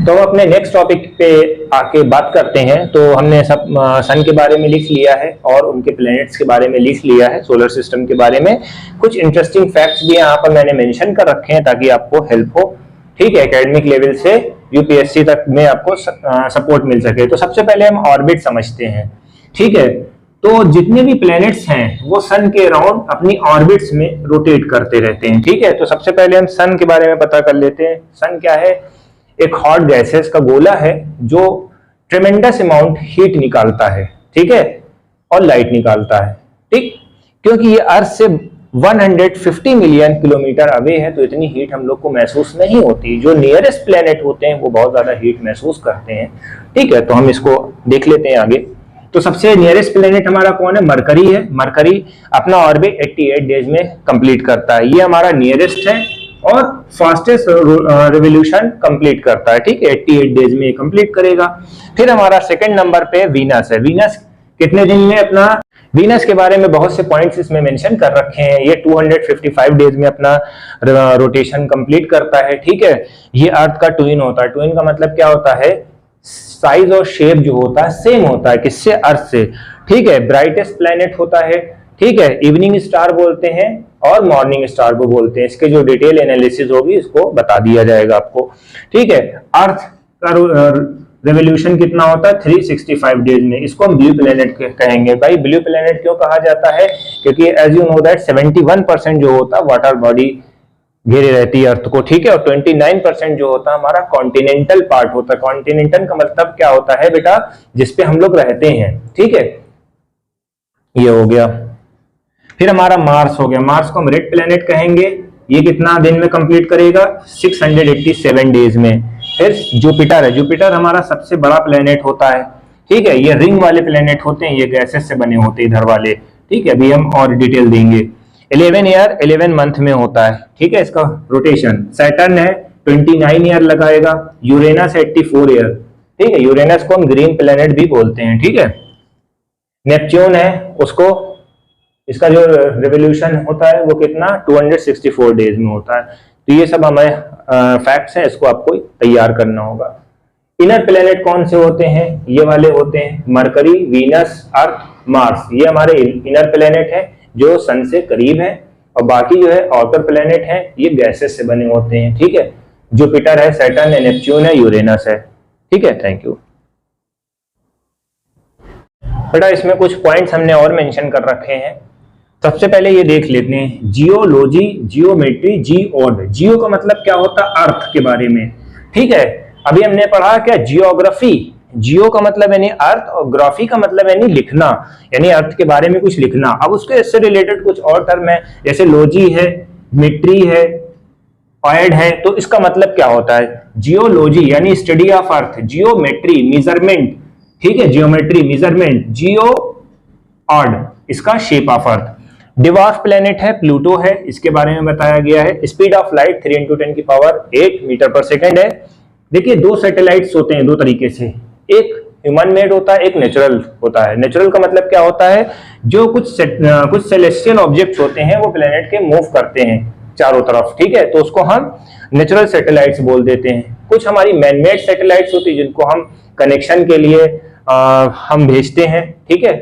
तो अपने next topic पे आके बात करते हैं। तो हमने सब सन के बारे में लिख लिया है और उनके प्लैनेट्स के बारे में लिख लिया है, सोलर सिस्टम के बारे में कुछ इंटरेस्टिंग फैक्ट्स भी यहाँ पर मैंने मेंशन कर रखे हैं ताकि आपको हेल्प हो। ठीक है, एकेडमिक लेवल से यूपीएससी तक में आपको सपोर्ट मिल सके। तो सबसे पहले हम ऑर्बिट समझते हैं। ठीक है, तो जितने भी प्लैनेट्स हैं वो सन के अराउंड अपनी ऑर्बिट्स में रोटेट करते रहते हैं। ठीक है, तो सबसे पहले हम सन के बारे में पता कर लेते हैं। सन क्या है? एक हॉट गैसेस का गोला है जो ट्रेमेंडस अमाउंट हीट निकालता है। ठीक है, और लाइट निकालता है। ठीक, क्योंकि ये अर्थ से 150 मिलियन किलोमीटर अवे है तो इतनी हीट हम लोग को महसूस नहीं होती। जो नियरेस्ट प्लेनेट होते हैं वो बहुत ज्यादा हीट महसूस करते हैं। ठीक है, तो हम इसको देख लेते हैं आगे। तो सबसे नियरेस्ट प्लेनेट हमारा कौन है? मरकरी है। मरकरी अपना ऑर्बिट 88 डेज में कंप्लीट करता है। ये हमारा नियरेस्ट है और फास्टेस्ट रिवोल्यूशन कंप्लीट करता है। ठीक है, 88 डेज में कंप्लीट करेगा। फिर हमारा सेकंड नंबर पे वीनस है। वीनस कितने दिन में अपना, वीनस के बारे में बहुत से पॉइंट्स इसमें मेंशन कर रखे हैं। ये 255 डेज में अपना रोटेशन कंप्लीट करता है। ठीक है, ये अर्थ का ट्विन होता है। ट्विन का मतलब क्या होता है? साइज और शेप जो होता है सेम होता है। किससे? अर्थ से। ठीक है, ब्राइटेस्ट प्लैनेट होता है। ठीक है, इवनिंग स्टार बोलते हैं और मॉर्निंग स्टार को बोलते हैं। इसके जो डिटेल एनालिसिस होगी इसको बता दिया जाएगा आपको। ठीक है, अर्थ का रेवोल्यूशन कितना होता है? 365 डेज में। इसको हम ब्लू प्लेनेट कहेंगे। भाई ब्लू प्लेनेट क्यों कहा जाता है? क्योंकि एज यू नो दैट 71% जो होता है वाटर बॉडी घेरे रहती है अर्थ को। ठीक है, और 29% जो होता है हमारा कॉन्टिनेंटल पार्ट होता है। कॉन्टिनेंटल का मतलब क्या होता है बेटा? जिसपे हम लोग रहते हैं। ठीक है, ये हो गया। फिर हमारा मार्स हो गया। मार्स को हम रेड प्लेनेट कहेंगे। ये कितना दिन में कंप्लीट करेगा? 687 डेज में। फिर जुपिटर है। जुपिटर हमारा सबसे बड़ा प्लेनेट होता है। ठीक है, ये रिंग वाले प्लेनेट होते हैं, ये गैसेस से बने होते हैं इधर वाले। ठीक है, अभी हम और डिटेल देंगे। 11 ईयर 11 मंथ में होता है। ठीक है, इसका रोटेशन। सैटर्न है 29 ईयर लगाएगा। Uranus 84 year. ठीक है, यूरेनस को हम ग्रीन प्लेनेट भी बोलते हैं। ठीक है, नेपच्यून है, उसको इसका जो रेवोल्यूशन होता है वो कितना? 264 डेज में होता है। तो ये सब हमारे फैक्ट्स हैं, इसको आपको तैयार करना होगा। इनर प्लेनेट कौन से होते हैं? ये वाले होते हैं, मरकरी, वीनस, अर्थ, मार्स। ये हमारे इनर प्लेनेट है जो सन से करीब है, और बाकी जो है आउटर प्लेनेट है ये गैसेस से बने होते हैं। ठीक है, जुपिटर है, सैटर्न है, नेपच्यून है, यूरेनस है। ठीक है, थैंक यू बेटा। इसमें कुछ पॉइंट्स हमने और मेंशन कर रखे हैं। सबसे पहले ये देख लेते हैं, जियोलॉजी, जियोमेट्री, जियोड। जियो का मतलब क्या होता है? अर्थ के बारे में। ठीक है, अभी हमने पढ़ा क्या? जियोग्राफी। जियो का मतलब यानी अर्थ, और ग्राफी का मतलब यानी लिखना, यानी अर्थ के बारे में कुछ लिखना। अब उसके इससे रिलेटेड कुछ और टर्म है, जैसे लॉजी है, मेट्री है, ऑयड है। तो इसका मतलब क्या होता है? जियोलॉजी यानी study of earth, geometry measurement. ठीक है, जियोमेट्री मेजरमेंट, जियो ऑड इसका शेप ऑफ अर्थ। डिवार्फ प्लेनेट है, प्लूटो है, इसके बारे में बताया गया है। स्पीड ऑफ लाइट 3 × 10⁸ मीटर पर सेकेंड है। देखिए, दो सैटेलाइट्स होते हैं दो तरीके से, एक ह्यूमन मेड होता है, एक नेचुरल होता है। नेचुरल का मतलब क्या होता है? जो कुछ सेलेस्टियल ऑब्जेक्ट्स होते हैं वो प्लेनेट के मूव करते हैं चारों तरफ। ठीक है, तो उसको हम नेचुरल सैटेलाइट्स बोल देते हैं। कुछ हमारी मैनमेड सैटेलाइट्स होती है जिनको हम कनेक्शन के लिए हम भेजते हैं। ठीक है,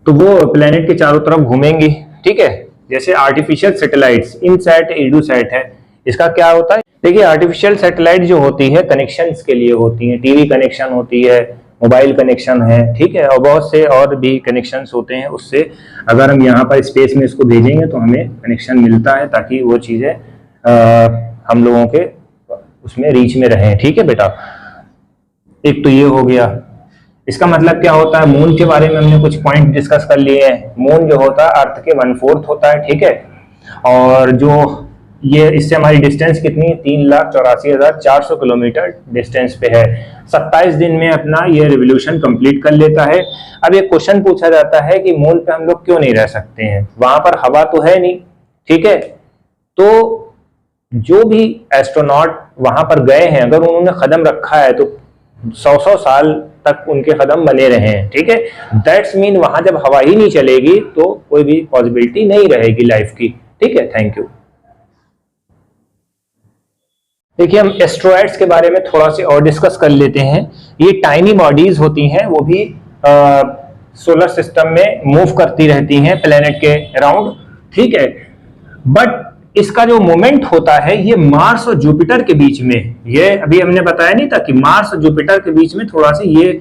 तो वो प्लेनेट के चारों तरफ घूमेंगी। ठीक है, जैसे आर्टिफिशियल सैटेलाइट्स, इनसैट, एडुसैट है। इसका क्या होता है? देखिए, आर्टिफिशियल सैटेलाइट जो होती है कनेक्शंस के लिए होती है। टीवी कनेक्शन होती है, मोबाइल कनेक्शन है। ठीक है, और बहुत से और भी कनेक्शंस होते हैं। उससे अगर हम यहाँ पर स्पेस में इसको भेजेंगे तो हमें कनेक्शन मिलता है ताकि वो चीजें हम लोगों के उसमें रीच में रहें। ठीक है बेटा, एक तो ये हो गया। इसका मतलब क्या होता है? मून के बारे में हमने कुछ पॉइंट डिस्कस कर लिए हैं। मून जो होता है अर्थ के 1/4 होता है। ठीक है, और जो ये इससे हमारी डिस्टेंस कितनी? 3,84,400 किलोमीटर डिस्टेंस पे है। 27 दिन में अपना ये रिवोल्यूशन कंप्लीट कर लेता है। अब एक क्वेश्चन पूछा जाता है कि मून पे हम लोग क्यों नहीं रह सकते हैं? वहां पर हवा तो है नहीं। ठीक है, तो जो भी एस्ट्रोनॉट वहां पर गए हैं अगर उन्होंने कदम रखा है तो 100 साल तक उनके कदम बने रहे हैं। ठीक है, दैट्स मीन वहां जब हवा ही नहीं चलेगी तो कोई भी पॉसिबिलिटी नहीं रहेगी लाइफ की। ठीक है, थैंक यू। देखिए हम एस्ट्रॉइड्स के बारे में थोड़ा सा और डिस्कस कर लेते हैं। ये टाइनी बॉडीज होती हैं, वो भी सोलर सिस्टम में मूव करती रहती हैं प्लेनेट के अराउंड, ठीक है। बट इसका जो मोमेंट होता है ये मार्स और जुपिटर के बीच में, ये अभी हमने बताया नहीं था कि मार्स और जुपिटर के बीच में थोड़ा सा ये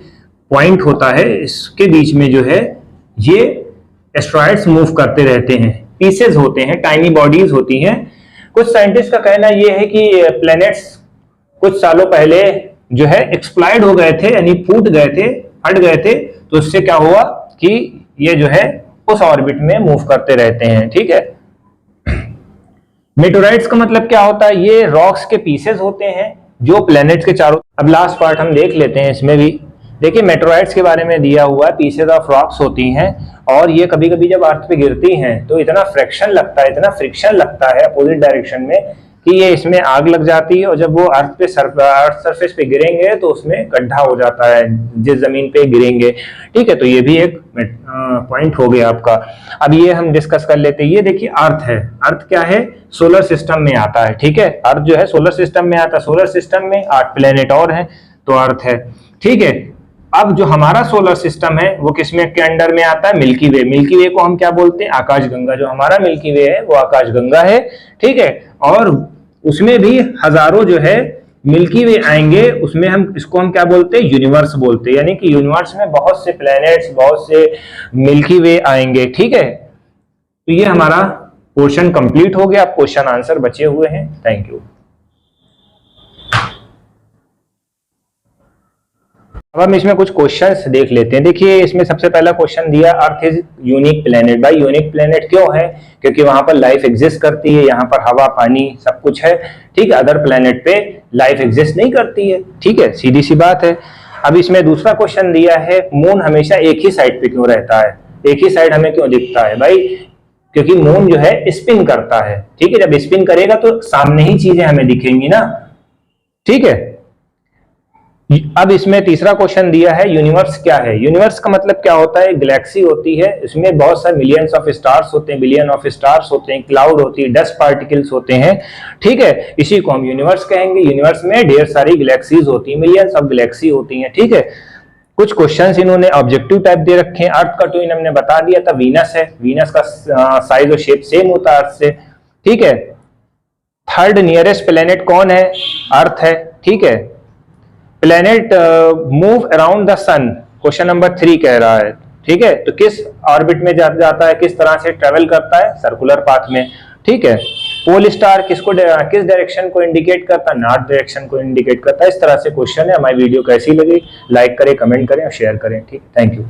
पॉइंट होता है, इसके बीच में जो है ये एस्ट्रॉइड्स मूव करते रहते हैं, पीसेज होते हैं, टाइनी बॉडीज होती हैं। कुछ साइंटिस्ट का कहना यह है कि प्लैनेट्स कुछ सालों पहले जो है एक्सप्लाइड हो गए थे, यानी फूट गए थे, फट गए थे, तो इससे क्या हुआ कि ये जो है उस ऑर्बिट में मूव करते रहते हैं, ठीक है। मेटोराइट्स का मतलब क्या होता है, ये रॉक्स के पीसेस होते हैं जो प्लैनेट्स के चारों। अब लास्ट पार्ट हम देख लेते हैं इसमें भी। देखिए मेटोराइट्स के बारे में दिया हुआ है, पीसेस ऑफ रॉक्स होती हैं और ये कभी कभी जब अर्थ पे गिरती हैं तो इतना फ्रिक्शन लगता है, इतना फ्रिक्शन लगता है अपोजिट डायरेक्शन में कि ये इसमें आग लग जाती है, और जब वो अर्थ सरफेस पे गिरेंगे तो उसमें गड्ढा हो जाता है जिस जमीन पे गिरेंगे, ठीक है। तो ये भी एक पॉइंट हो गया आपका। अब ये हम डिस्कस कर लेते हैं। ये देखिए अर्थ है, अर्थ क्या है, सोलर सिस्टम में आता है, ठीक है। अर्थ जो है सोलर सिस्टम में आता है, सोलर सिस्टम में 8 प्लेनेट और हैं तो अर्थ है, ठीक है। अब जो हमारा सोलर सिस्टम है वो किसमें के अंडर में आता है, मिल्की वे। मिल्की वे को हम क्या बोलते हैं, आकाश गंगा। जो हमारा मिल्की वे है वो आकाश गंगा है, ठीक है। और उसमें भी हजारों जो है मिल्की वे आएंगे, उसमें हम इसको हम क्या बोलते हैं, यूनिवर्स बोलते हैं, यानी कि यूनिवर्स में बहुत से प्लैनेट्स, बहुत से मिल्की वे आएंगे, ठीक है। तो ये हमारा पोर्शन कंप्लीट हो गया। अब क्वेश्चन आंसर बचे हुए हैं। Thank you. अब हम इसमें कुछ क्वेश्चंस देख लेते हैं। देखिए इसमें सबसे पहला क्वेश्चन दिया, अर्थ इज यूनिक प्लेनेट। भाई यूनिक प्लेनेट क्यों है, क्योंकि वहां पर लाइफ एग्जिस्ट करती है, यहाँ पर हवा पानी सब कुछ है, ठीक है। अदर प्लेनेट पे लाइफ एग्जिस्ट नहीं करती है, ठीक है, सीधी सी बात है। अब इसमें दूसरा क्वेश्चन दिया है, मून हमेशा एक ही साइड पे क्यों रहता है, एक ही साइड हमें क्यों दिखता है। भाई क्योंकि मून जो है स्पिन करता है, ठीक है। जब स्पिन करेगा तो सामने ही चीजें हमें दिखेंगी ना, ठीक है। अब इसमें तीसरा क्वेश्चन दिया है, यूनिवर्स क्या है। यूनिवर्स का मतलब क्या होता है, गैलेक्सी होती है, इसमें बहुत सारे मिलियंस ऑफ स्टार्स होते हैं, बिलियन ऑफ स्टार्स होते हैं, क्लाउड होती है, डस्ट पार्टिकल्स होते हैं, ठीक है। इसी को हम यूनिवर्स कहेंगे। यूनिवर्स में ढेर सारी गैलेक्सीज होती हैं, मिलियंस ऑफ गैलेक्सी होती हैं, ठीक है। कुछ क्वेश्चंस इन्होंने ऑब्जेक्टिव टाइप दे रखे हैं। अर्थ का ट्विन हमने बता दिया था, वीनस है। वीनस का साइज और शेप सेम होता है अर्थ से, ठीक है। थर्ड नियरेस्ट प्लेनेट कौन है, अर्थ है, ठीक है। Planet move around the sun, question number 3 कह रहा है, ठीक है। तो किस ऑर्बिट में जाता है, किस तरह से ट्रेवल करता है, सर्कुलर पाथ में, ठीक है। पोल स्टार किसको किस डायरेक्शन को इंडिकेट करता है, नॉर्थ डायरेक्शन को इंडिकेट करता है। इस तरह से क्वेश्चन है। हमारी वीडियो कैसी लगी, लाइक करें, कमेंट करें और शेयर करें, ठीक। Thank you.